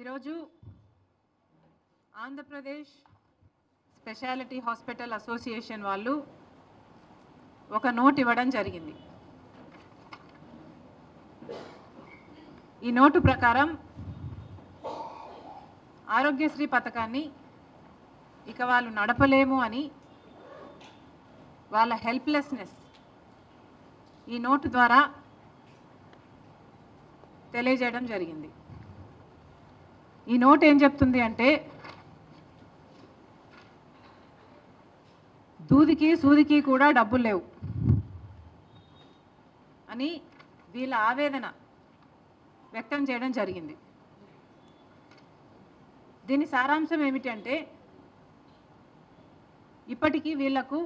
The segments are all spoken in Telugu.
ఈరోజు ఆంధ్రప్రదేశ్ స్పెషాలిటీ హాస్పిటల్ అసోసియేషన్ వాళ్ళు ఒక నోట్ ఇవ్వడం జరిగింది. ఈ నోటు ప్రకారం ఆరోగ్యశ్రీ పథకాన్ని ఇక వాళ్ళు నడపలేము అని వాళ్ళ హెల్ప్లెస్నెస్ ఈ నోటు ద్వారా తెలియజేయడం జరిగింది. ఈ నోట్ ఏం చెప్తుంది అంటే, దూదికి సూదికి కూడా డబ్బులు లేవు అని వీళ్ళ ఆవేదన వ్యక్తం చేయడం జరిగింది. దీని సారాంశం ఏమిటంటే, ఇప్పటికీ వీళ్లకు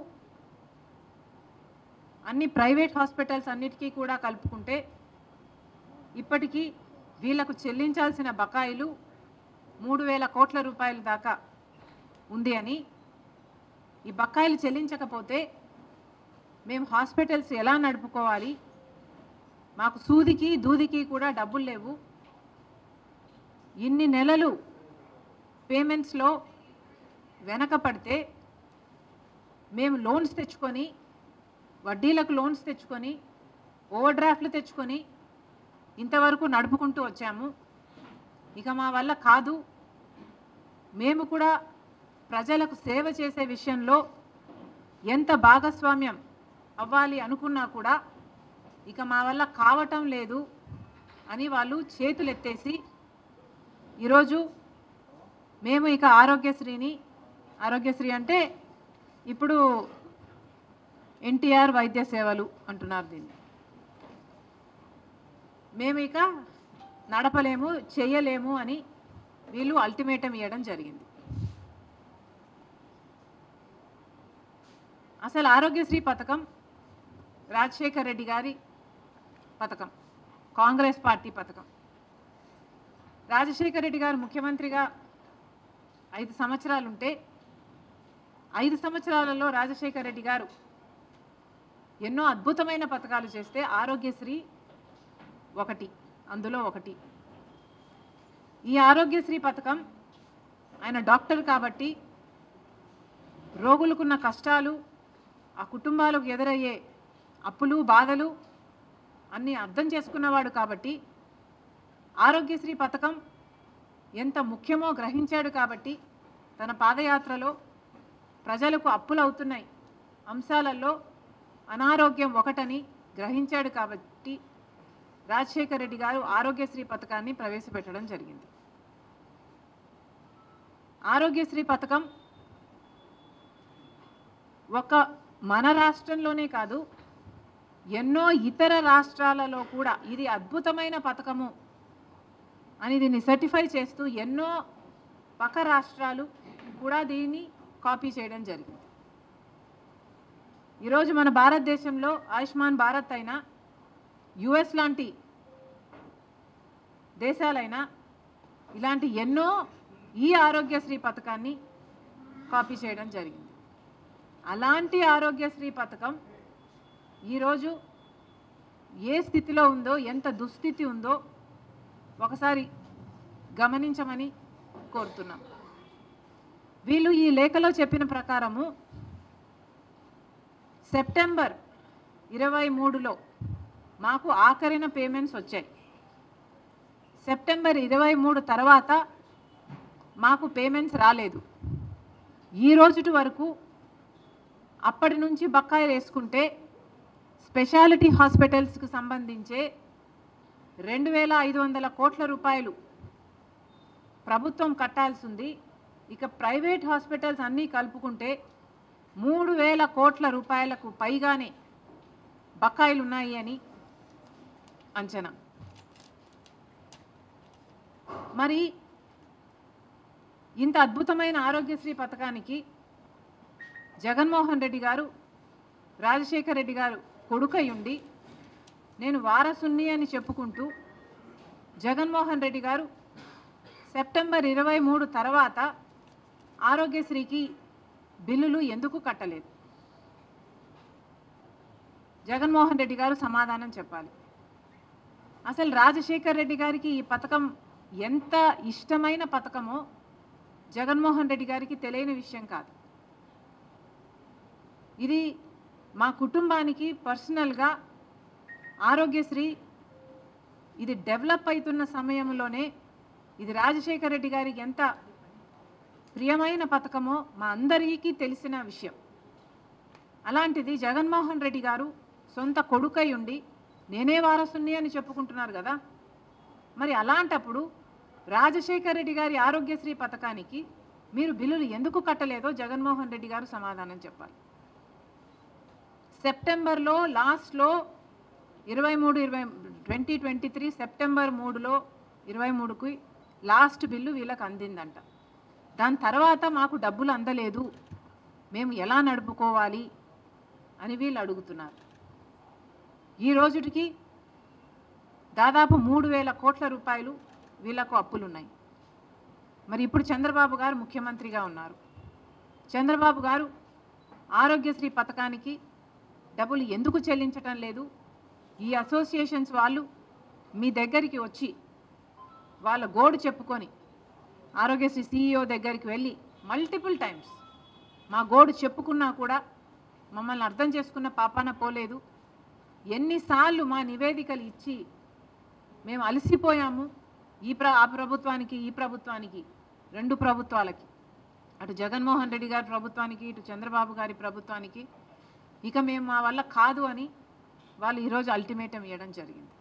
అన్ని ప్రైవేట్ హాస్పిటల్స్ అన్నిటికీ కూడా కలుపుకుంటే ఇప్పటికీ వీళ్లకు చెల్లించాల్సిన బకాయిలు 3,000 కోట్ల రూపాయల దాకా ఉంది అని, ఈ బకాయిలు చెల్లించకపోతే మేము హాస్పిటల్స్ ఎలా నడుపుకోవాలి, మాకు సూదికి దూదికి కూడా డబ్బులు లేవు, ఇన్ని నెలలు పేమెంట్స్లో వెనకపడితే మేము లోన్స్ తెచ్చుకొని, వడ్డీలకు లోన్స్ తెచ్చుకొని, ఓవర్ డ్రాఫ్ట్లు తెచ్చుకొని ఇంతవరకు నడుపుకుంటూ వచ్చాము. ఇక మా వల్ల కాదు, మేము కూడా ప్రజలకు సేవ చేసే విషయంలో ఎంత భాగస్వామ్యం అవ్వాలి అనుకున్నా కూడా ఇక మా వల్ల కావటం లేదు అని వాళ్ళు చేతులు ఎత్తేసి ఈరోజు మేము ఇక ఆరోగ్యశ్రీ అంటే ఇప్పుడు ఎన్టీఆర్ వైద్య సేవలు అంటున్నారు దీన్ని, మేము ఇక నడపలేము చేయలేము అని వీళ్ళు అల్టిమేటం ఇవ్వడం జరిగింది. అసలు ఆరోగ్యశ్రీ పథకం రాజశేఖర్ రెడ్డి గారి పథకం, కాంగ్రెస్ పార్టీ పథకం. రాజశేఖర్ రెడ్డి గారు ముఖ్యమంత్రిగా 5 సంవత్సరాలు ఉంటే 5 సంవత్సరాలలో రాజశేఖర్ రెడ్డి గారు ఎన్నో అద్భుతమైన పథకాలు చేస్తే ఆరోగ్యశ్రీ అందులో ఒకటి. ఈ ఆరోగ్యశ్రీ పథకం ఆయన డాక్టర్ కాబట్టి రోగులకున్న కష్టాలు, ఆ కుటుంబాలకు ఎదురయ్యే అప్పులు బాధలు అన్నీ అర్థం చేసుకున్నవాడు కాబట్టి ఆరోగ్యశ్రీ పథకం ఎంత ముఖ్యమో గ్రహించాడు కాబట్టి తన పాదయాత్రలో ప్రజలకు అప్పులు అవుతున్నాయి అంశాలలో అనారోగ్యం ఒకటని గ్రహించాడు కాబట్టి రాజశేఖర్ రెడ్డి గారు ఆరోగ్యశ్రీ పథకాన్ని ప్రవేశపెట్టడం జరిగింది. ఆరోగ్యశ్రీ పథకం ఒక మన రాష్ట్రంలోనే కాదు, ఎన్నో ఇతర రాష్ట్రాలలో కూడా ఇది అద్భుతమైన పథకము అని దీన్ని సర్టిఫై చేస్తూ ఎన్నో పక్క రాష్ట్రాలు కూడా దీన్ని కాపీ చేయడం జరిగింది. ఈరోజు మన భారతదేశంలో ఆయుష్మాన్ భారత్ అయినా, యుఎస్ లాంటి దేశాలైనా ఇలాంటి ఎన్నో ఈ ఆరోగ్యశ్రీ పథకాన్ని కాపీ చేయడం జరిగింది. అలాంటి ఆరోగ్యశ్రీ పథకం ఈరోజు ఏ స్థితిలో ఉందో, ఎంత దుస్థితి ఉందో ఒకసారి గమనించమని కోరుతున్నాం. వీళ్ళు ఈ లేఖలో చెప్పిన ప్రకారము సెప్టెంబర్ 23లో మాకు ఆఖరిన పేమెంట్స్ వచ్చాయి. సెప్టెంబర్ 23 తర్వాత మాకు పేమెంట్స్ రాలేదు. ఈ రోజుటి వరకు అప్పటి నుంచి బకాయిలు వేసుకుంటే స్పెషాలిటీ హాస్పిటల్స్కి సంబంధించే 2,500 కోట్ల రూపాయలు ప్రభుత్వం కట్టాల్సి ఉంది. ఇక ప్రైవేట్ హాస్పిటల్స్ అన్నీ కలుపుకుంటే 3,000 కోట్ల రూపాయలకు పైగానే బకాయిలు ఉన్నాయి అని అంచనా. మరి ఇంత అద్భుతమైన ఆరోగ్యశ్రీ పథకానికి జగన్మోహన్ రెడ్డి గారు రాజశేఖర్ రెడ్డి గారు కొడుకై ఉండి నేను వారసుని అని చెప్పుకుంటూ జగన్మోహన్ రెడ్డి గారు సెప్టెంబర్ 23 తర్వాత ఆరోగ్యశ్రీకి బిల్లులు ఎందుకు కట్టలేదు? జగన్మోహన్ రెడ్డి గారు సమాధానం చెప్పాలి. అసలు రాజశేఖర్ రెడ్డి గారికి ఈ పథకం ఎంత ఇష్టమైన పథకమో జగన్మోహన్ రెడ్డి గారికి తెలియని విషయం కాదు. ఇది మా కుటుంబానికి పర్సనల్గా ఆరోగ్యశ్రీ ఇది డెవలప్ అవుతున్న సమయంలోనే ఇది రాజశేఖర రెడ్డి గారికి ఎంత ప్రియమైన పథకమో మా అందరికీ తెలిసిన విషయం. అలాంటిది జగన్మోహన్ రెడ్డి గారు సొంత కొడుకై ఉండి నేనే వారసుని అని చెప్పుకుంటున్నారు కదా. మరి అలాంటప్పుడు రాజశేఖర రెడ్డి గారి ఆరోగ్యశ్రీ పథకానికి మీరు బిల్లులు ఎందుకు కట్టలేదో జగన్మోహన్ రెడ్డి గారు సమాధానం చెప్పాలి. సెప్టెంబర్లో లాస్ట్లో 2023 సెప్టెంబర్ 3లో 23కి లాస్ట్ బిల్లు వీళ్ళకి అందిందంట. దాని తర్వాత మాకు డబ్బులు అందలేదు, మేము ఎలా నడుపుకోవాలి అని వీళ్ళు అడుగుతున్నారు. ఈ రోజుకి దాదాపు 3,000 కోట్ల రూపాయలు వీళ్ళకు అప్పులున్నాయి. మరి ఇప్పుడు చంద్రబాబు గారు ముఖ్యమంత్రిగా ఉన్నారు. చంద్రబాబు గారు ఆరోగ్యశ్రీ పథకానికి డబ్బులు ఎందుకు చెల్లించటం లేదు? ఈ అసోసియేషన్స్ వాళ్ళు మీ దగ్గరికి వచ్చి వాళ్ళ గోడు చెప్పుకొని ఆరోగ్యశ్రీ CEO దగ్గరికి వెళ్ళి మల్టిపుల్ టైమ్స్ మా గోడు చెప్పుకున్నా కూడా మమ్మల్ని అర్థం చేసుకున్న పాపాన పోలేదు. ఎన్నిసార్లు మా నివేదికలు ఇచ్చి మేము అలసిపోయాము. ఆ ప్రభుత్వానికి ఈ ప్రభుత్వానికి, రెండు ప్రభుత్వాలకి, అటు జగన్మోహన్ రెడ్డి గారి ప్రభుత్వానికి ఇటు చంద్రబాబు గారి ప్రభుత్వానికి ఇక మేము మా వల్ల కాదు అని వాళ్ళు ఈరోజు అల్టిమేటం ఇవ్వడం జరిగింది.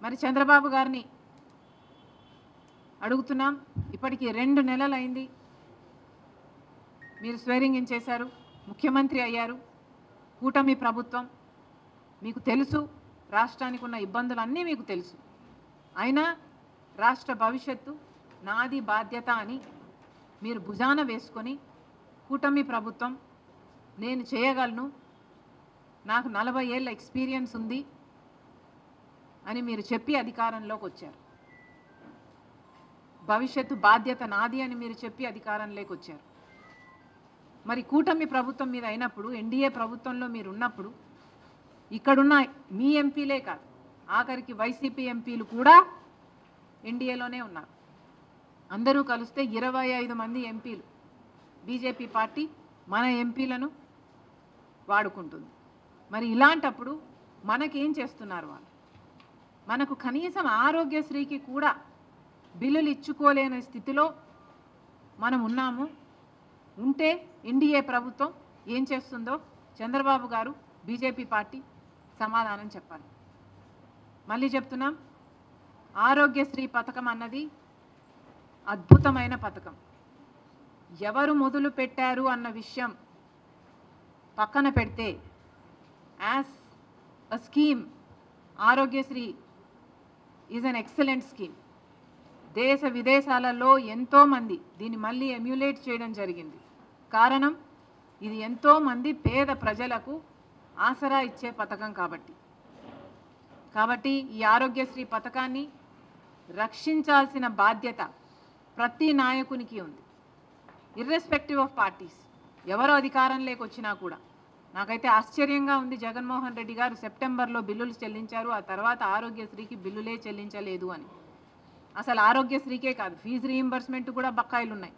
మరి చంద్రబాబు గారిని అడుగుతున్నాం, ఇప్పటికీ 2 నెలలు అయింది. మీరు స్వేరింగ్ ఇన్ చేశారు, ముఖ్యమంత్రి అయ్యారు. కూటమి ప్రభుత్వం మీకు తెలుసు, రాష్ట్రానికి ఉన్న ఇబ్బందులన్నీ మీకు తెలుసు. అయినా రాష్ట్ర భవిష్యత్తు నాది బాధ్యత అని మీరు భుజాన వేసుకొని కూటమి ప్రభుత్వం నేను చేయగలను, నాకు 40 ఏళ్ళ ఎక్స్పీరియన్స్ ఉంది అని మీరు చెప్పి అధికారంలోకి వచ్చారు. భవిష్యత్తు బాధ్యత నాది అని మీరు చెప్పి అధికారంలోకి వచ్చారు. మరి కూటమి ప్రభుత్వం మీద అయినప్పుడు, ఎన్డీఏ ప్రభుత్వంలో మీరు ఉన్నప్పుడు ఇక్కడున్న మీ ఎంపీలే కాదు, ఆఖరికి వైసీపీ ఎంపీలు కూడా ఎన్డీఏలోనే ఉన్నారు. అందరూ కలిస్తే 25 మంది ఎంపీలు. బీజేపీ పార్టీ మన ఎంపీలను వాడుకుంటుంది. మరి ఇలాంటప్పుడు మనకేం చేస్తున్నారు వాళ్ళు? మనకు కనీసం ఆరోగ్యశ్రీకి కూడా బిల్లులు ఇచ్చుకోలేని స్థితిలో మనం ఉన్నాము. ఉంటే ఎన్డీఏ ప్రభుత్వం ఏం చేస్తుందో చంద్రబాబు గారు, బీజేపీ పార్టీ సమాధానం చెప్పాలి. మళ్ళీ చెప్తున్నాం, ఆరోగ్యశ్రీ పథకం అన్నది అద్భుతమైన పథకం. ఎవరు మొదలు పెట్టారు అన్న విషయం పక్కన పెడితే, as a scheme Aarogyasri is an excellent scheme. దేశ విదేశాలలో ఎంతోమంది దీన్ని మళ్ళీ ఎమ్యులేట్ చేయడం జరిగింది. కారణం, ఇది ఎంతోమంది పేద ప్రజలకు ఆసరా ఇచ్చే పథకం కాబట్టి ఈ ఆరోగ్యశ్రీ పథకాన్ని రక్షించాల్సిన బాధ్యత ప్రతి నాయకునికి ఉంది, ఇర్రెస్పెక్టివ్ ఆఫ్ పార్టీస్. ఎవరో అధికారంలోకి వచ్చినా కూడా. నాకైతే ఆశ్చర్యంగా ఉంది, జగన్మోహన్ రెడ్డి గారు సెప్టెంబర్లో బిల్లులు చెల్లించారు, ఆ తర్వాత ఆరోగ్యశ్రీకి బిల్లులే చెల్లించలేదు అని. అసలు ఆరోగ్యశ్రీకే కాదు, ఫీజు రీయింబర్స్మెంట్ కూడా బకాయిలు ఉన్నాయి.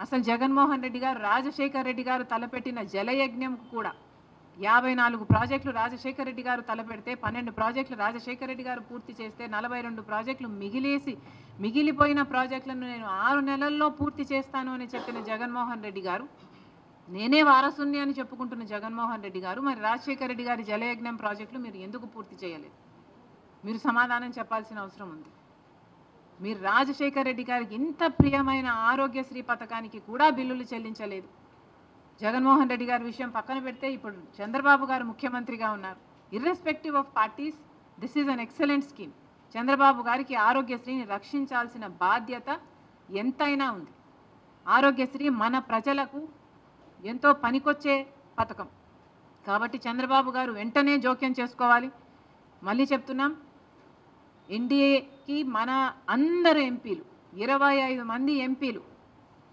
అసలు జగన్మోహన్ రెడ్డి గారు, రాజశేఖర రెడ్డి గారు తలపెట్టిన జలయజ్ఞంకు కూడా 54 ప్రాజెక్టులు రాజశేఖర రెడ్డి గారు తలపెడితే 12 ప్రాజెక్టులు రాజశేఖర రెడ్డి గారు పూర్తి చేస్తే 42 ప్రాజెక్టులు మిగిలిపోయిన ప్రాజెక్టులను నేను 6 నెలల్లో పూర్తి చేస్తాను అని చెప్పిన జగన్మోహన్ రెడ్డి గారు, నేనే వారసుని అని చెప్పుకుంటున్న జగన్మోహన్ రెడ్డి గారు, మరి రాజశేఖర రెడ్డి గారి జలయజ్ఞం ప్రాజెక్టులు మీరు ఎందుకు పూర్తి చేయలేదు? మీరు సమాధానం చెప్పాల్సిన అవసరం ఉంది. మీరు రాజశేఖర రెడ్డి గారికి ఇంత ప్రియమైన ఆరోగ్యశ్రీ పథకానికి కూడా బిల్లులు చెల్లించలేదు. జగన్మోహన్ రెడ్డి గారి విషయం పక్కన పెడితే ఇప్పుడు చంద్రబాబు గారు ముఖ్యమంత్రిగా ఉన్నారు. Irrespective of parties, this is an excellent scheme. Chandrababu గారికి ఆరోగ్యశ్రీని రక్షించాల్సిన బాధ్యత ఎంతైనా ఉంది. ఆరోగ్యశ్రీ మన ప్రజలకు ఎంతో పనికొచ్చే పథకం కాబట్టి చంద్రబాబు గారు వెంటనే జోక్యం చేసుకోవాలి. మళ్ళీ చెప్తున్నాం, ఎన్డీఏకి మన అందరు ఎంపీలు 25 మంది ఎంపీలు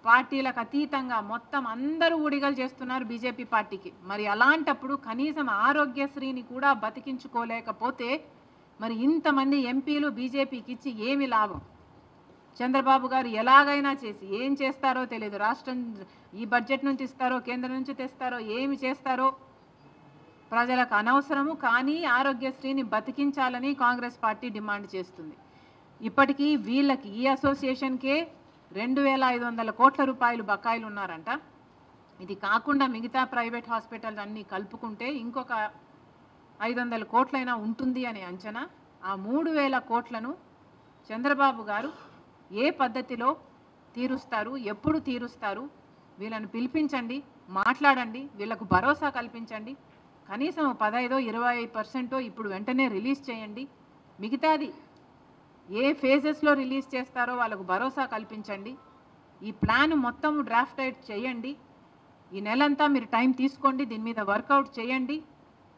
పార్టీలకు అతీతంగా మొత్తం అందరూ ఊడిగలు చేస్తున్నారు బీజేపీ పార్టీకి. మరి అలాంటప్పుడు కనీసం ఆరోగ్యశ్రీని కూడా బతికించుకోలేకపోతే మరి ఇంతమంది ఎంపీలు బీజేపీకి ఇచ్చి ఏమి లాభం? చంద్రబాబు గారు ఎలాగైనా చేసి ఏం చేస్తారో తెలియదు. రాష్ట్రం ఈ బడ్జెట్ నుంచి ఇస్తారో కేంద్రం నుంచి తెస్తారో ఏమి చేస్తారో ప్రజలకు అనవసరము. కానీ ఆరోగ్యశ్రీని బతికించాలని కాంగ్రెస్ పార్టీ డిమాండ్ చేస్తుంది. ఇప్పటికీ వీళ్ళకి ఈ అసోసియేషన్కే 2,500 కోట్ల రూపాయలు బకాయిలు ఉన్నారంట. ఇది కాకుండా మిగతా ప్రైవేట్ హాస్పిటల్స్ అన్నీ కలుపుకుంటే ఇంకొక 500 కోట్లైనా ఉంటుంది అనే అంచనా. ఆ 3,000 కోట్లను చంద్రబాబు గారు ఏ పద్ధతిలో తీరుస్తారు, ఎప్పుడు తీరుస్తారు? వీళ్ళని పిలిపించండి, మాట్లాడండి, వీళ్ళకు భరోసా కల్పించండి. కనీసం 15-20% ఇప్పుడు వెంటనే రిలీజ్ చేయండి. మిగతాది ఏ ఫేజెస్లో రిలీజ్ చేస్తారో వాళ్ళకు భరోసా కల్పించండి. ఈ ప్లాన్ మొత్తం డ్రాఫ్ట్ అవుట్ చేయండి. ఈ నెలంతా మీరు టైం తీసుకోండి, దీని మీద వర్కౌట్ చేయండి.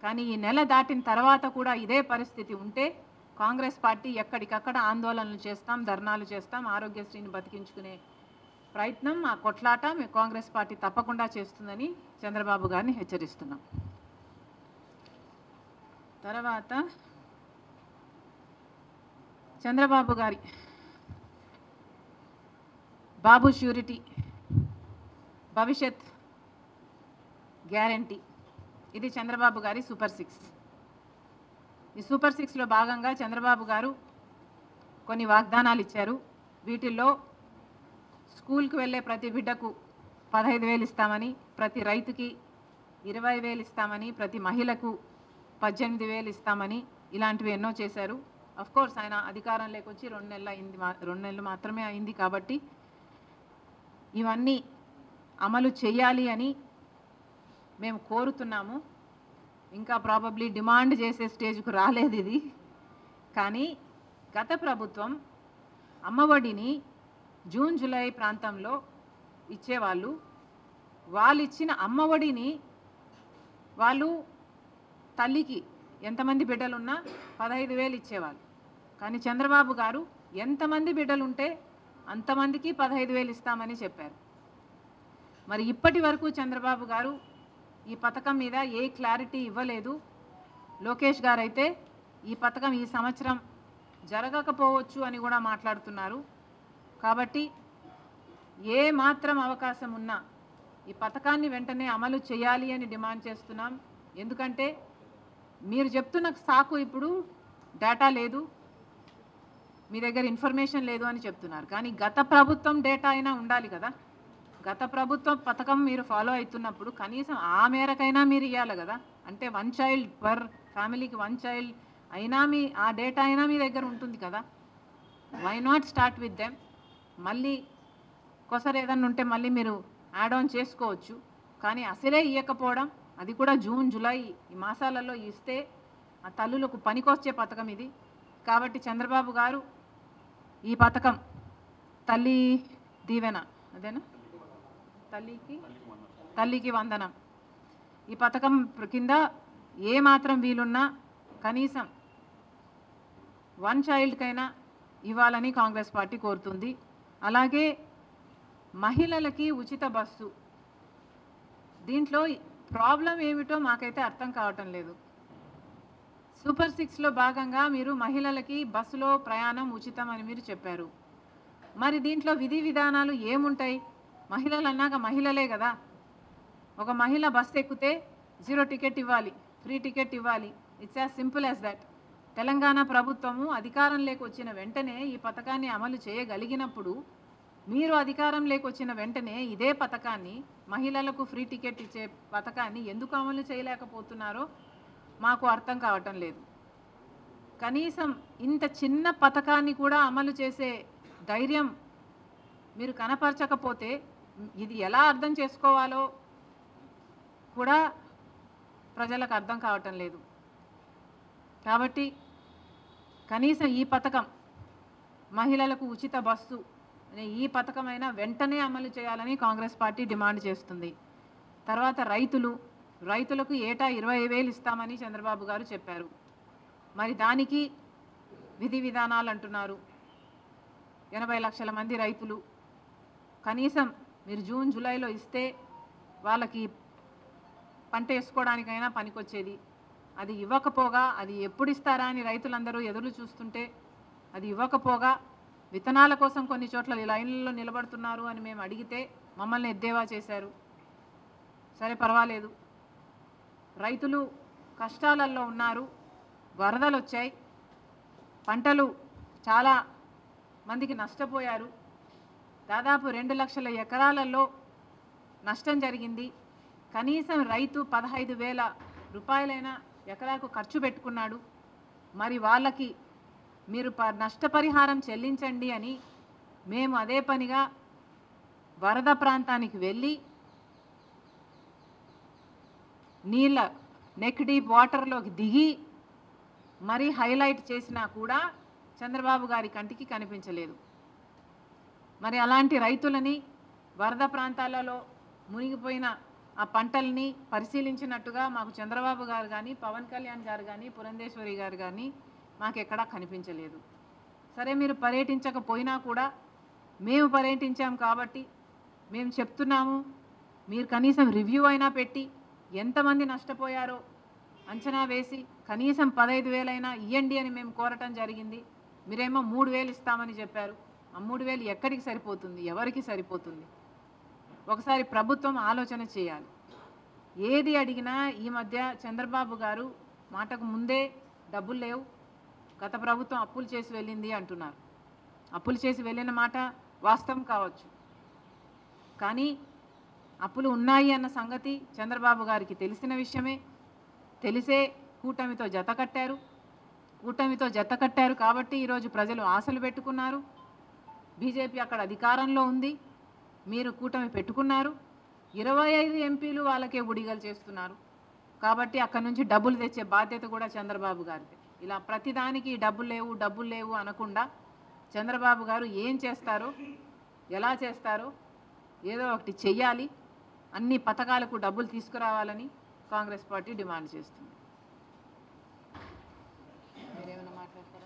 కానీ ఈ నెల దాటిన తర్వాత కూడా ఇదే పరిస్థితి ఉంటే కాంగ్రెస్ పార్టీ ఎక్కడికక్కడ ఆందోళనలు చేస్తాం, ధర్నాలు చేస్తాం. ఆరోగ్యశ్రీని బతికించుకునే ప్రయత్నం, ఆ కొట్లాట కాంగ్రెస్ పార్టీ తప్పకుండా చేస్తుందని చంద్రబాబు గారిని హెచ్చరిస్తున్నాం. తర్వాత చంద్రబాబు గారి బాబు ష్యూరిటీ భవిష్యత్ గ్యారంటీ, ఇది చంద్రబాబు గారి సూపర్ 6. ఈ సూపర్ 6లో భాగంగా చంద్రబాబు గారు కొన్ని వాగ్దానాలు ఇచ్చారు. వీటిల్లో స్కూల్కి వెళ్ళే ప్రతి బిడ్డకు 15,000 ఇస్తామని, ప్రతి రైతుకి 20,000 ఇస్తామని, ప్రతి మహిళకు 18,000 ఇస్తామని, ఇలాంటివి ఎన్నో చేశారు. కోర్స్ ఆయన అధికారంలోకి వచ్చి 2 నెలలు మాత్రమే అయింది కాబట్టి ఇవన్నీ అమలు చేయాలి అని మేము కోరుతున్నాము. ఇంకా ప్రాబబ్లీ డిమాండ్ చేసే స్టేజ్కు రాలేదు ఇది. కానీ గత ప్రభుత్వం అమ్మఒడిని జూన్ జూలై ప్రాంతంలో ఇచ్చేవాళ్ళు. వాళ్ళు ఇచ్చిన అమ్మఒడిని వాళ్ళు తల్లికి ఎంతమంది బిడ్డలున్నా 15,000 ఇచ్చేవాళ్ళు. కానీ చంద్రబాబు గారు ఎంతమంది బిడ్డలుంటే అంతమందికి 15,000 ఇస్తామని చెప్పారు. మరి ఇప్పటి వరకు చంద్రబాబు గారు ఈ పథకం మీద ఏ క్లారిటీ ఇవ్వలేదు. లోకేష్ గారు అయితే ఈ పథకం ఈ సంవత్సరం జరగకపోవచ్చు అని కూడా మాట్లాడుతున్నారు. కాబట్టి ఏ మాత్రం అవకాశం ఉన్నా ఈ పథకాన్ని వెంటనే అమలు చేయాలి అని డిమాండ్ చేస్తున్నాం. ఎందుకంటే మీరు చెప్తున్న సాకు ఇప్పుడు డేటా లేదు, మీ దగ్గర ఇన్ఫర్మేషన్ లేదు అని చెప్తున్నారు. కానీ గత ప్రభుత్వం డేటా అయినా ఉండాలి కదా. గత ప్రభుత్వం పథకం మీరు ఫాలో అవుతున్నప్పుడు కనీసం ఆ మేరకైనా మీరు ఇవ్వాలి కదా. అంటే 1 చైల్డ్ పర్ ఫ్యామిలీకి 1 చైల్డ్ అయినా ఆ డేటా అయినా మీ దగ్గర ఉంటుంది కదా. Why not start with them? మళ్ళీ కొసరు ఏదన్నా ఉంటే మళ్ళీ మీరు యాడ్ ఆన్ చేసుకోవచ్చు. కానీ అసలే ఇవ్వకపోవడం, అది కూడా జూన్ జూలై ఈ మాసాలలో ఇస్తే ఆ తల్లులకు పనికొచ్చే పథకం ఇది. కాబట్టి చంద్రబాబు గారు ఈ పథకం తల్లి దీవెన, అదేనా, తల్లికి వందనం, ఈ పథకం కింద ఏ మాత్రం వీలున్నా కనీసం 1 చైల్డ్కైనా ఇవ్వాలని కాంగ్రెస్ పార్టీ కోరుతుంది. అలాగే మహిళలకి ఉచిత బస్సు, దీంట్లో ప్రాబ్లం ఏమిటో మాకైతే అర్థం కావటం లేదు. సూపర్ 6లో భాగంగా మీరు మహిళలకి బస్సులో ప్రయాణం ఉచితం అని మీరు చెప్పారు. మరి దీంట్లో విధి విధానాలు ఏముంటాయి? మహిళలు అన్నాక మహిళలే కదా. ఒక మహిళ బస్సు ఎక్కితే 0 టికెట్ ఇవ్వాలి, ఫ్రీ టికెట్ ఇవ్వాలి. It's as simple as that. Telangana ప్రభుత్వము అధికారంలోకి వచ్చిన వెంటనే ఈ పథకాన్ని అమలు చేయగలిగినప్పుడు మీరు అధికారంలోకి వచ్చిన వెంటనే ఇదే పథకాన్ని, మహిళలకు ఫ్రీ టికెట్ ఇచ్చే పథకాన్ని ఎందుకు అమలు చేయలేకపోతున్నారో మాకు అర్థం కావటం లేదు. కనీసం ఇంత చిన్న పథకాన్ని కూడా అమలు చేసే ధైర్యం మీరు కనపరచకపోతే ఇది ఎలా అర్థం చేసుకోవాలో కూడా ప్రజలకు అర్థం కావటం లేదు. కాబట్టి కనీసం ఈ పథకం, మహిళలకు ఉచిత బస్సు అనే ఈ పథకమైనా వెంటనే అమలు చేయాలని కాంగ్రెస్ పార్టీ డిమాండ్ చేస్తుంది. తర్వాత రైతులకు ఏటా 20,000 ఇస్తామని చంద్రబాబు గారు చెప్పారు. మరి దానికి విధి విధానాలు అంటున్నారు. 80 లక్షల మంది రైతులు, కనీసం మీరు జూన్ జూలైలో ఇస్తే వాళ్ళకి పంట వేసుకోవడానికైనా పనికొచ్చేది. అది ఇవ్వకపోగా, అది ఎప్పుడు ఇస్తారా అని రైతులందరూ ఎదురు చూస్తుంటే అది ఇవ్వకపోగా విత్తనాల కోసం కొన్ని చోట్ల లైన్లలో నిలబడుతున్నారు అని మేము అడిగితే మమ్మల్ని ఎద్దేవా చేశారు. సరే పర్వాలేదు, రైతులు కష్టాలలో ఉన్నారు, వరదలు వచ్చాయి, పంటలు చాలా మందికి నష్టపోయారు, దాదాపు 2 లక్షల ఎకరాలలో నష్టం జరిగింది. కనీసం రైతు 15,000 రూపాయలైనా ఎకరాకు ఖర్చు పెట్టుకున్నాడు. మరి వాళ్ళకి మీరు నష్టపరిహారం చెల్లించండి అని మేము అదే పనిగా వరద ప్రాంతానికి వెళ్ళి నీళ్ళ నెక్ డీప్ వాటర్లోకి దిగి మరీ హైలైట్ చేసినా కూడా చంద్రబాబు గారి కంటికి కనిపించలేదు. మరి అలాంటి రైతులని, వరద ప్రాంతాలలో మునిగిపోయిన ఆ పంటల్ని పరిశీలించినట్టుగా మాకు చంద్రబాబు గారు కానీ, పవన్ కళ్యాణ్ గారు కానీ, పురంధేశ్వరి గారు కానీ మాకు ఎక్కడా కనిపించలేదు. సరే, మీరు పర్యటించకపోయినా కూడా మేము పర్యటించాం కాబట్టి మేము చెప్తున్నాము, మీరు కనీసం రివ్యూ అయినా పెట్టి ఎంతమంది నష్టపోయారో అంచనా వేసి కనీసం 15,000 అయినా ఇవ్వండి అని మేము కోరటం జరిగింది. మీరేమో 3,000 ఇస్తామని చెప్పారు. ఆ 3,000 ఎక్కడికి సరిపోతుంది, ఎవరికి సరిపోతుంది? ఒకసారి ప్రభుత్వం ఆలోచన చేయాలి. ఏది అడిగినా ఈ మధ్య చంద్రబాబు గారు మాటకు ముందే డబ్బులు లేవు, గత ప్రభుత్వం అప్పులు చేసి వెళ్ళింది అంటున్నారు. అప్పులు చేసి వెళ్ళిన మాట వాస్తవం కావచ్చు, కానీ అప్పులు ఉన్నాయి అన్న సంగతి చంద్రబాబు గారికి తెలిసిన విషయమే. తెలిసే కూటమితో జత కట్టారు కాబట్టి ఈరోజు ప్రజలు ఆశలు పెట్టుకున్నారు. బీజేపీ అక్కడ అధికారంలో ఉంది, మీరు కూటమి పెట్టుకున్నారు. 25 ఎంపీలు వాళ్ళకే ఉడిగలు చేస్తున్నారు కాబట్టి అక్కడ నుంచి డబ్బులు తెచ్చే బాధ్యత కూడా చంద్రబాబు గారిది. ఇలా ప్రతిదానికి డబ్బులు లేవు అనకుండా చంద్రబాబు గారు ఏం చేస్తారో, ఎలా చేస్తారో ఏదో ఒకటి చెయ్యాలి. అన్ని పథకాలకు డబ్బులు తీసుకురావాలని కాంగ్రెస్ పార్టీ డిమాండ్ చేస్తుంది. మీరేమైనా మాట్లాడతారా?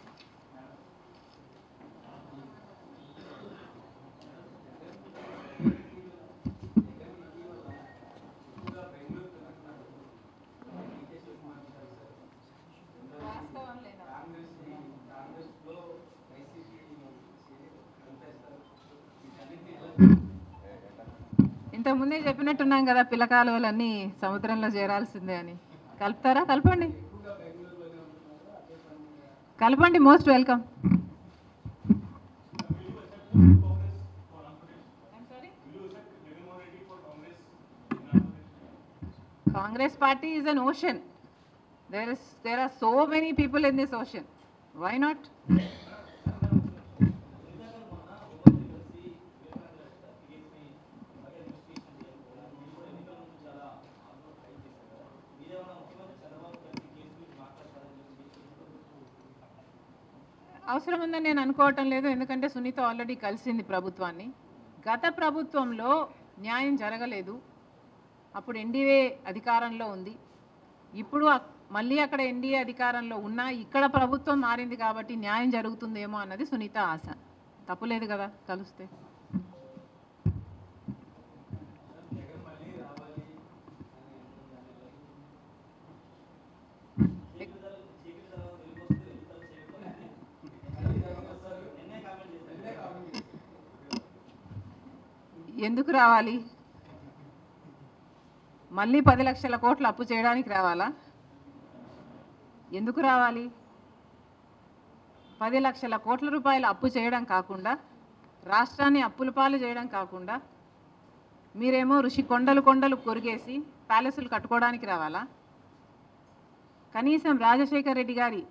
ఇంతకుముందే చెప్పినట్టున్నాం కదా, పిల్లకాలువలన్నీ సముద్రంలో చేరాల్సిందే అని. కలుపుతారా? కలపండి, most welcome. Congress party is an ocean. There are so many people in this ocean. Why not? అవసరం ఉందని నేను అనుకోవటం లేదు, ఎందుకంటే సునీత ఆల్రెడీ కలిసింది ప్రభుత్వాన్ని. గత ప్రభుత్వంలో న్యాయం జరగలేదు, అప్పుడు ఎన్డీఏ అధికారంలో ఉంది. ఇప్పుడు మళ్ళీ అక్కడ ఎన్డీఏ అధికారంలో ఉన్నా ఇక్కడ ప్రభుత్వం మారింది కాబట్టి న్యాయం జరుగుతుందేమో అన్నది సునీత ఆశ. తప్పులేదు కదా కలిస్తే. ఎందుకు రావాలి? మళ్ళీ 10 లక్షల కోట్లు అప్పు చేయడానికి రావాలా? ఎందుకు రావాలి? 10 లక్షల కోట్ల రూపాయలు అప్పు చేయడం కాకుండా, రాష్ట్రాన్ని అప్పుల పాలు చేయడం కాకుండా, మీరేమో కొండలు కొరిగేసి ప్యాలెస్లు కట్టుకోవడానికి రావాలా? కనీసం రాజశేఖర్ రెడ్డి గారి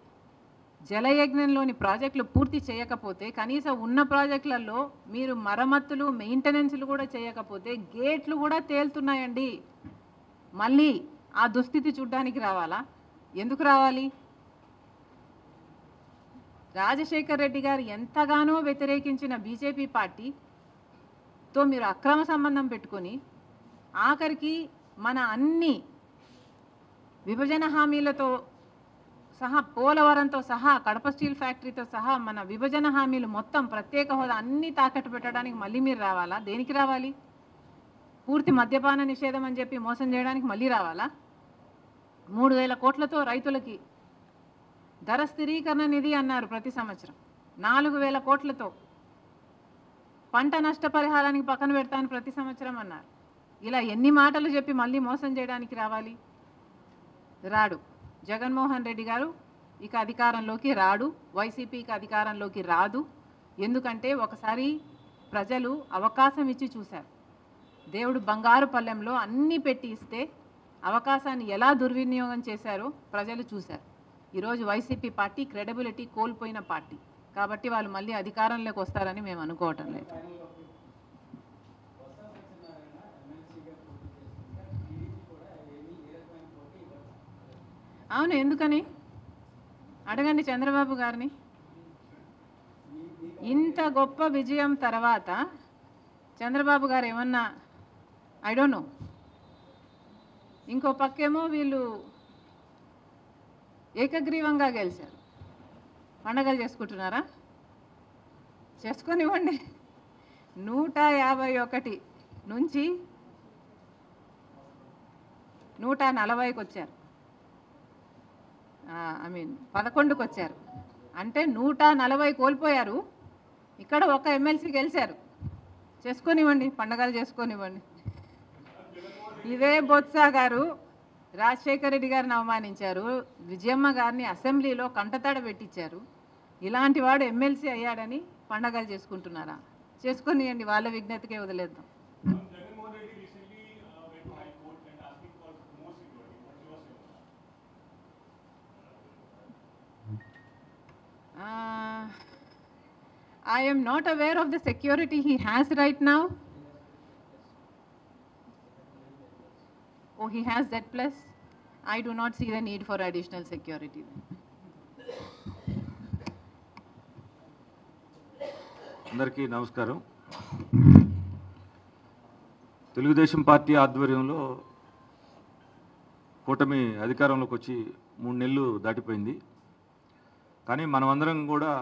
జలయజ్ఞంలోని ప్రాజెక్టులు పూర్తి చేయకపోతే, కనీసం ఉన్న ప్రాజెక్టులలో మీరు మరమ్మతులు, మెయింటెనెన్స్లు కూడా చేయకపోతే గేట్లు కూడా తేలుతున్నాయండి. మళ్ళీ ఆ దుస్థితి చూడ్డానికి రావాలా? ఎందుకు రావాలి? రాజశేఖర్ రెడ్డి గారు ఎంతగానో వ్యతిరేకించిన బీజేపీ పార్టీతో మీరు అక్రమ సంబంధం పెట్టుకొని ఆఖరికి మన అన్ని విభజన హామీలతో సహా, పోలవరంతో సహా, కడప స్టీల్ ఫ్యాక్టరీతో సహా మన విభజన హామీలు మొత్తం, ప్రత్యేక హోదా అన్నీ తాకట్టు పెట్టడానికి మళ్ళీ మీరు రావాలా? దేనికి రావాలి? పూర్తి మద్యపాన నిషేధం అని చెప్పి మోసం చేయడానికి మళ్ళీ రావాలా? 3,000 కోట్లతో రైతులకి ధర స్థిరీకరణ నిధి అన్నారు ప్రతి సంవత్సరం. 4,000 కోట్లతో పంట నష్టపరిహారానికి పక్కన పెడతాను ప్రతి సంవత్సరం అన్నారు. ఇలా ఎన్ని మాటలు చెప్పి మళ్ళీ మోసం చేయడానికి రావాలి? రాడు. జగన్మోహన్ రెడ్డి గారు ఇక అధికారంలోకి రాడు, వైసీపీకి అధికారంలోకి రాదు. ఎందుకంటే ఒకసారి ప్రజలు అవకాశం ఇచ్చి చూశారు. దేవుడు బంగారు పల్లెంలో అన్నీ పెట్టి ఇస్తే అవకాశాన్ని ఎలా దుర్వినియోగం చేశారో ప్రజలు చూశారు. ఈరోజు వైసీపీ పార్టీ క్రెడిబిలిటీ కోల్పోయిన పార్టీ కాబట్టి వాళ్ళు మళ్ళీ అధికారంలోకి వస్తారని మేము అనుకోవటం లేదు. అవును, ఎందుకని అడగండి చంద్రబాబు గారిని. ఇంత గొప్ప విజయం తర్వాత చంద్రబాబు గారు ఏమన్నా ఐ డోంట్ నో. ఇంకో పక్కేమో వీళ్ళు ఏకగ్రీవంగా గెలిచారు. పండగలు చేసుకుంటున్నారా? చేసుకొనివ్వండి. 151 నుంచి 140కి వచ్చారు. 11కి వచ్చారు. అంటే 140 కోల్పోయారు. ఇక్కడ ఒక ఎమ్మెల్సీ గెలిచారు. చేసుకొనివ్వండి, పండగలు చేసుకొనివ్వండి. ఇదే బొత్స గారు రాజశేఖర రెడ్డి గారిని అవమానించారు, విజయమ్మ గారిని అసెంబ్లీలో కంటతడ పెట్టించారు. ఇలాంటి వాడు ఎమ్మెల్సీ అయ్యాడని పండగలు చేసుకుంటున్నారా? చేసుకొనియండి, వాళ్ళ విజ్ఞతకే వదిలేద్దాం. I am not aware of the security he has right now. Oh, he has that plus. I do not see the need for additional security. అందరికీ నమస్కారం. తెలుగుదేశం పార్టీ ఆధ్వర్యంలో కూటమి అధికారంలోకి వచ్చి 3 నెలలు దాటిపోయింది. కానీ మనమందరం కూడా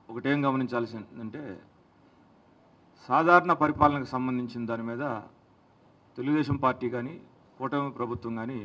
ఒకటేం గమనించాల్సిందంటే సాధారణ పరిపాలనకు సంబంధించిన దాని మీద తెలుగుదేశం పార్టీ కానీ కూటమి ప్రభుత్వం కానీ